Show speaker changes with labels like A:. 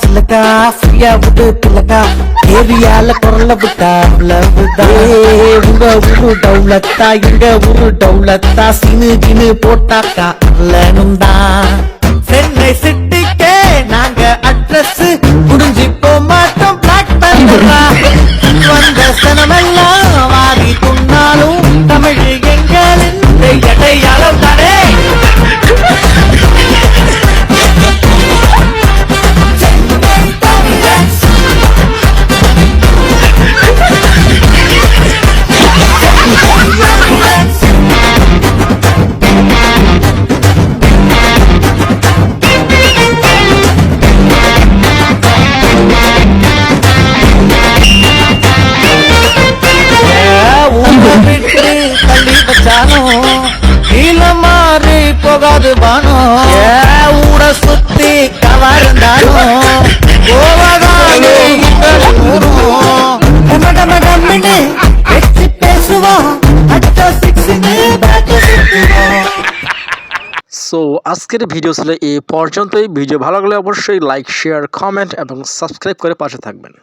A: சிலக்கா ஃப்ரீயா விட்டு பிள்ளக்கா ஏரியால குரல விட்டா உங்க ஊரு டவுலத்தா எங்க ஊரு டவுலத்தா சினு கினு போட்டாக்கா அல்லனும் தான் சென்னை சிட்டிக்கே நாங்க அட்ரஸ் முடிஞ்சு போக மாட்டோம் பிளாக் பண்றா வந்த சனமெல்லாம் வாரி துண்ணாலும் தமிழ் எங்களின் எடையாளம் தானே. தள்ளி வச்சாலும் கீழ மாறி போகாது பானோ ஊட சுத்தி கவர்ந்தாலும்
B: সো আজকের ভিডিও ছিল এই পর্যন্তই। ভিডিও ভালো লাগলে অবশ্যই লাইক, শেয়ার, কমেন্ট এবং সাবস্ক্রাইব করে পাশে থাকবেন।